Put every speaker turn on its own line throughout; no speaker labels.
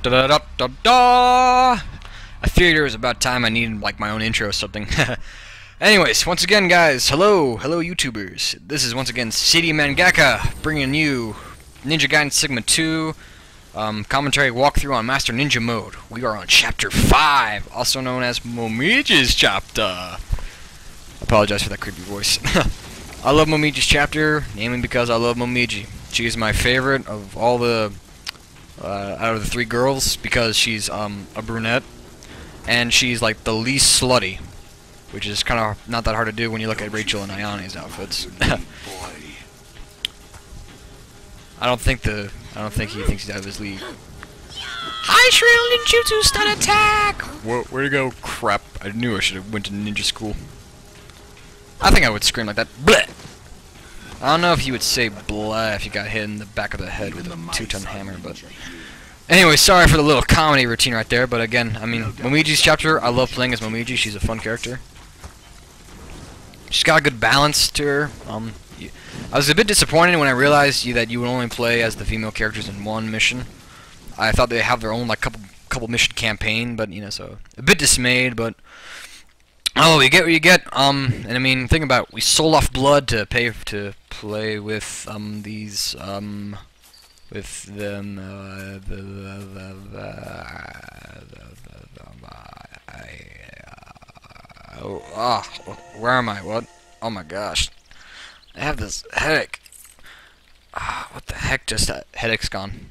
Da da da da da. I figured it was about time I needed like my own intro or something. Anyways, once again, guys, hello YouTubers. This is once again City Mangaka bringing you Ninja Gaiden Sigma 2 commentary walkthrough on Master Ninja mode. We are on Chapter 5, also known as Momiji's chapter. Apologize for that creepy voice. I love Momiji's chapter, namely because I love Momiji. She is my favorite of all the out of the three girls because she's a brunette and she's like the least slutty, which is kind of not that hard to do when you look at Rachel and Ayane's outfits. I don't think he thinks he's out of his league. High Shrill Ninjutsu stun attack! Where'd he go? Crap! I knew I should have went to ninja school. I think I would scream like that. Bleh! I don't know if you would say blah if you got hit in the back of the head with a 2-ton hammer, but anyway, sorry for the little comedy routine right there. But again, I mean, Momiji's chapter, I love playing as Momiji. She's a fun character. She's got a good balance to her. I was a bit disappointed when I realized that you would only play as the female characters in one mission. I thought they have their own like couple mission campaign, but you know, so a bit dismayed. But oh, you get what you get. And I mean, think about it. We sold off blood to pay to play with these with them where am I? What? Oh my gosh. I have this headache. What the heck just that headache's gone.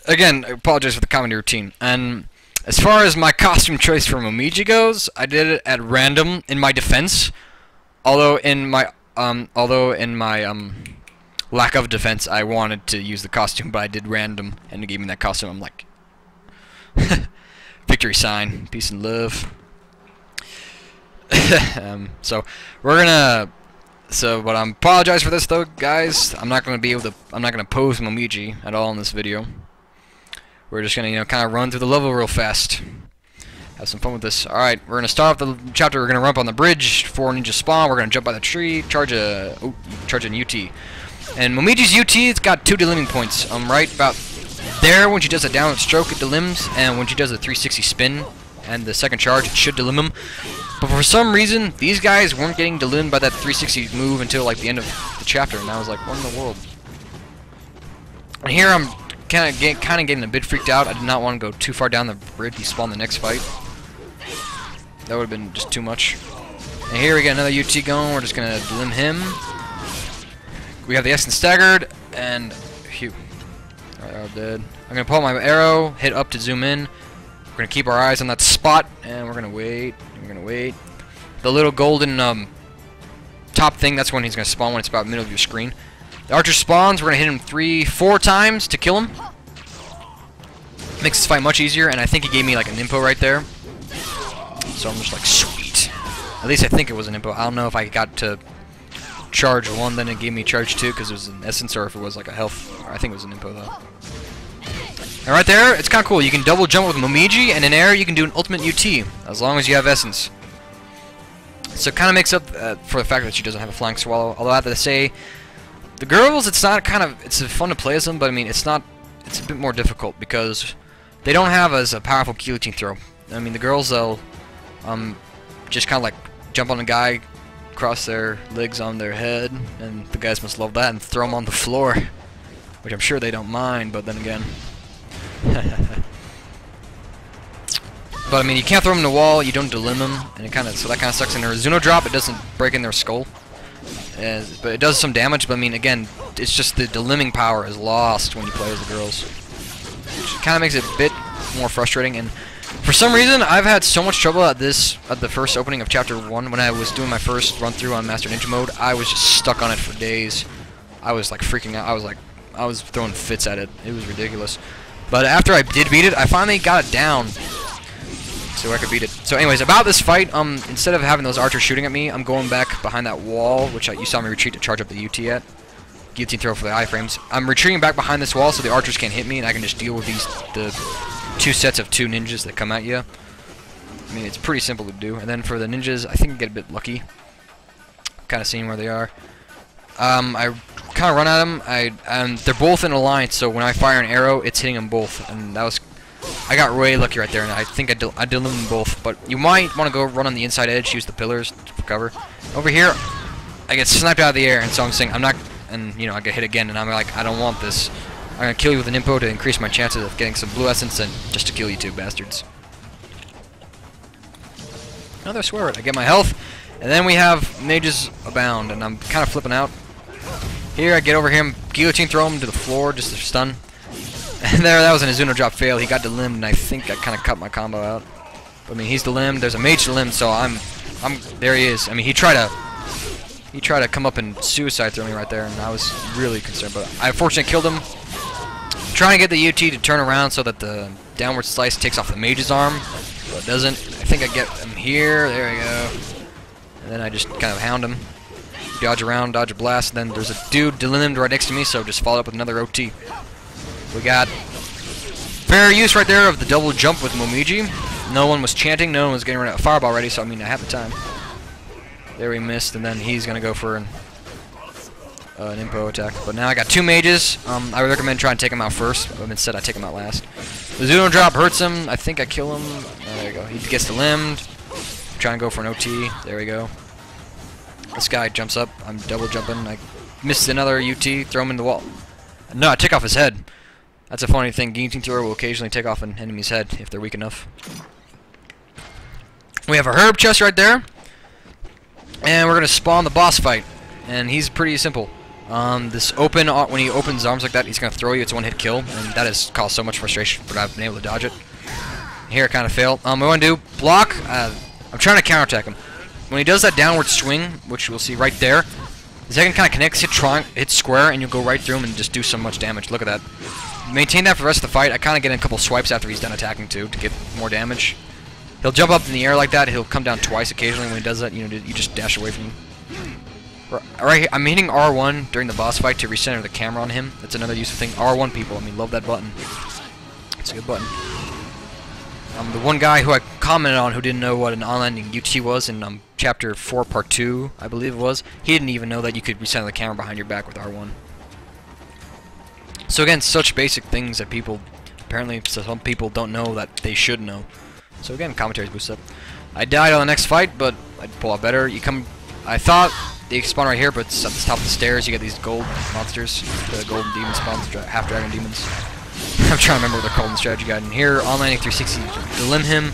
Again, I apologize for the comedy routine. And as far as my costume choice for Momiji goes, I did it at random in my defense. Although in my lack of defense, I wanted to use the costume, but I did random, and it gave me that costume. I'm like, victory sign, peace and love. So we're gonna. But I apologize for this though, guys. I'm not gonna pose Momiji at all in this video. We're just gonna, kind of run through the level real fast. Have some fun with this. All right, we're gonna start off the chapter. We're gonna run up on the bridge for ninja spawn. We're gonna jump by the tree, charge an UT. And Momiji's UT, it's got 2 deliming points. Right about there when she does a downward stroke, it delims, and when she does a 360 spin and the second charge, it should delim him. But for some reason, these guys weren't getting delimbed by that 360 move until like the end of the chapter, and I was like, what in the world? And here I'm kind of getting a bit freaked out. I did not want to go too far down the bridge and spawn the next fight. That would have been just too much. And here we got another UT going. We're just gonna delim him. We have the Essence staggered, and phew. Alright, I'm dead. I'm gonna pull out my arrow, hit up to zoom in. We're gonna keep our eyes on that spot, and we're gonna wait. We're gonna wait. The little golden top thing, that's when he's gonna spawn, when it's about middle of your screen. The archer spawns. We're gonna hit him 3-4 times to kill him. Makes this fight much easier, and I think he gave me like an impo right there. So I'm just like, sweet. At least I think it was an impo. I don't know if I got to charge 1, then it gave me charge 2 because it was an essence, or if it was like a health. I think it was an impo though. And right there, it's kind of cool. You can double jump with Momiji, and in air you can do an ultimate UT as long as you have essence. So it kind of makes up for the fact that she doesn't have a flying swallow. Although I have to say, the girls, it's fun to play as them, but I mean it's a bit more difficult because they don't have as a powerful guillotine throw. I mean the girls, they'll just kind of like jump on a guy, cross their legs on their head, and the guys must love that, and throw them on the floor, which I'm sure they don't mind, but then again. But I mean, you can't throw them in the wall, you don't delim them, and so that kind of sucks. In their Zuno drop, it doesn't break in their skull, but it does some damage. But I mean, again, it's just the delimbing power is lost when you play as the girls, which kind of makes it a bit more frustrating. And for some reason, I've had so much trouble at the first opening of Chapter 1 when I was doing my first run through on Master Ninja mode. I was just stuck on it for days. I was like freaking out. I was throwing fits at it. It was ridiculous. But after I did beat it, I finally got it down, so I could beat it. So anyways, about this fight, instead of having those archers shooting at me, I'm going back behind that wall, which you saw me retreat to charge up the UT at. Guillotine throw for the iframes. I'm retreating back behind this wall so the archers can't hit me, and I can just deal with the 2 sets of 2 ninjas that come at you. I mean, it's pretty simple to do. And then for the ninjas, I think I get a bit lucky. Kind of seeing where they are. I kind of run at them. They're both in a line, so when I fire an arrow, it's hitting them both, and that was. I got way lucky right there, and I think I delivered them both. But you might want to go run on the inside edge, use the pillars for cover. Over here, I get sniped out of the air, and so I'm saying I'm not, and you know I get hit again, and I'm like I don't want this. I'm gonna kill you with an impo to increase my chances of getting some blue essence, and just to kill you two bastards. Another swear word. I get my health, and then we have mages abound, and I'm kind of flipping out. Here I get over here, and guillotine throw him to the floor just to stun. And there, that was an Azuno drop fail. He got delimbed, and I think I kind of cut my combo out. But, I mean, he's delimbed. There's a mage delimbed, so there he is. I mean, he tried to come up and suicide throw me right there, and I was really concerned. But I unfortunately killed him. I'm trying to get the UT to turn around so that the downward slice takes off the mage's arm, but it doesn't. I think I get him here. There we go. And then I just kind of hound him. Dodge around, dodge a blast. Then there's a dude delimbed right next to me, so just follow up with another OT. We got fair use right there of the double jump with Momiji. No one was chanting, no one was getting rid of a fireball ready, so I mean I have the time. There we missed, and then he's gonna go for an impo attack. But now I got two mages. I would recommend trying to take him out first, but instead I take him out last. The Zuno drop hurts him. I think I kill him. There we go. He gets delimbed. Trying to go for an OT. There we go. This guy jumps up. I'm double jumping. I missed another UT. Throw him in the wall. No, I take off his head. That's a funny thing. Guillotine thrower will occasionally take off an enemy's head if they're weak enough. We have a herb chest right there, and we're gonna spawn the boss fight. And he's pretty simple. This open when he opens his arms like that, he's gonna throw you. It's a one-hit kill, and that has caused so much frustration for not being able to dodge it. Here, I kind of failed. What I want to do, block. I'm trying to counterattack him. When he does that downward swing, which we'll see right there, the second kind of connects, hit square, and you'll go right through him and just do so much damage. Look at that. Maintain that for the rest of the fight. I kind of get in a couple swipes after he's done attacking too to get more damage. He'll jump up in the air like that. He'll come down twice occasionally. When he does that, you know, you just dash away from him. Right here, I'm hitting R1 during the boss fight to recenter the camera on him. That's another useful thing. R1 people, I mean, love that button. It's a good button. The one guy who I commented on who didn't know what an on-landing UT was in Chapter 4, Part 2, I believe it was, he didn't even know that you could recenter the camera behind your back with R1. So again, such basic things that people, apparently some people don't know that they should know. So again, commentaries boost up. I died on the next fight, but I'd pull out better. I thought they spawn right here, but it's at the top of the stairs. You get these gold monsters, the golden demon spawns, half dragon demons. I'm trying to remember what they're called in the strategy guide. And here, on landing 360, delim him.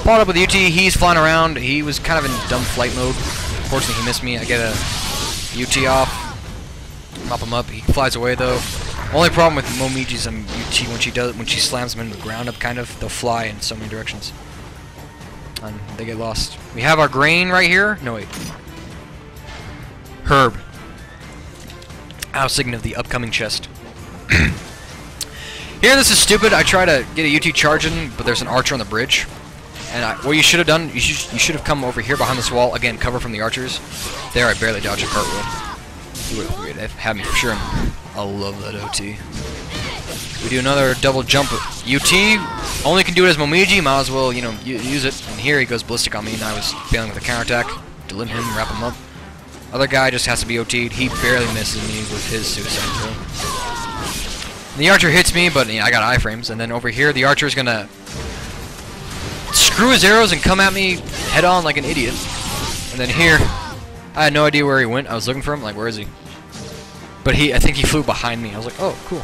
Followed up with UT. He's flying around. He was kind of in dumb flight mode. Unfortunately, he missed me. I get a UT off. Mop him up. He flies away though. Only problem with Momiji's UT when she slams them into the ground up, kind of, they'll fly in so many directions. And they get lost. We have our grain right here. No wait. Herb. I was thinking of the upcoming chest. Here, this is stupid. I try to get a UT charging, but there's an archer on the bridge. And what you should have done, you should have come over here behind this wall. Again, cover from the archers. There, I barely dodged a cartwheel. You would have had me for sure. I love that OT. We do another double jump UT. Only can do it as Momiji. Might as well, you know, use it. And here he goes ballistic on me, and I was failing with a counterattack. Delim him, wrap him up. Other guy just has to be OT'd. He barely misses me with his suicide throw. The archer hits me, but you know, I got iframes. And then over here, the archer is gonna screw his arrows and come at me head on like an idiot. And then here, I had no idea where he went. I was looking for him, like, where is he? But I think he flew behind me. I was like, oh, cool.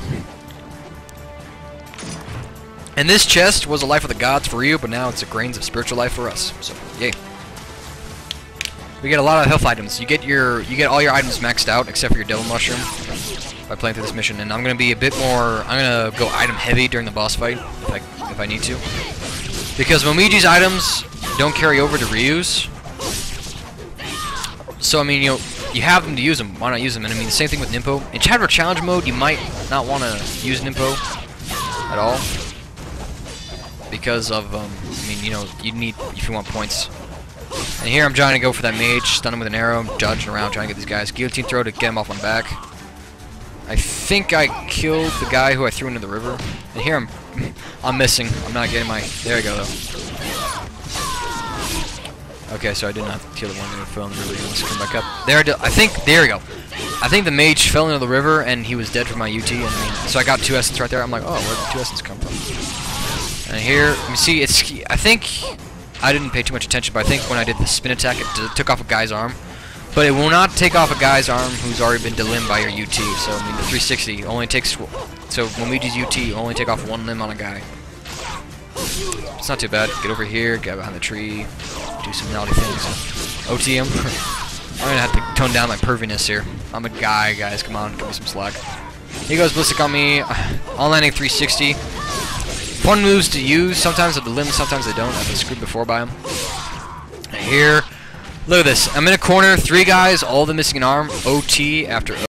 And this chest was a life of the gods for you, but now it's a grains of spiritual life for us. So, yay. We get a lot of health items. You get all your items maxed out except for your devil mushroom by playing through this mission. And I'm gonna be a bit more. I'm gonna go item heavy during the boss fight if I need to, because Momiji's items don't carry over to Ryu's. So I mean, you have them to use them. Why not use them? And I mean, the same thing with Nimpo. In Chapter Challenge mode, you might not want to use Nimpo at all because of I mean, you know, you need if you want points. And here I'm trying to go for that mage, stun him with an arrow, dodging around, trying to get these guys. Guillotine throw to get him off my back. I think I killed the guy who I threw into the river. And here I'm missing. I'm not getting my. There we go though. Okay, so I did not kill the one that fell in the river. He must come back up. There, I think. There we go. I think the mage fell into the river and he was dead from my UT. And so I got 2 essence right there. I'm like, oh, where did the 2 essence come from? And here, let me see. It's. I think I didn't pay too much attention, but I think when I did the spin attack, it took off a guy's arm. But it will not take off a guy's arm who's already been delimb by your UT. So I mean, the 360 only takes. So Momiji's UT only take off 1 limb on a guy. It's not too bad. Get over here, get behind the tree, do some naughty things. OT him. I'm gonna have to tone down my perviness here. I'm a guy, guys. Come on, give me some slack. He goes ballistic on me. On landing 360. Fun moves to use. Sometimes with the limbs, sometimes they don't. I've been screwed before by him. And here, look at this. I'm in a corner. 3 guys, all of them missing an arm. OT after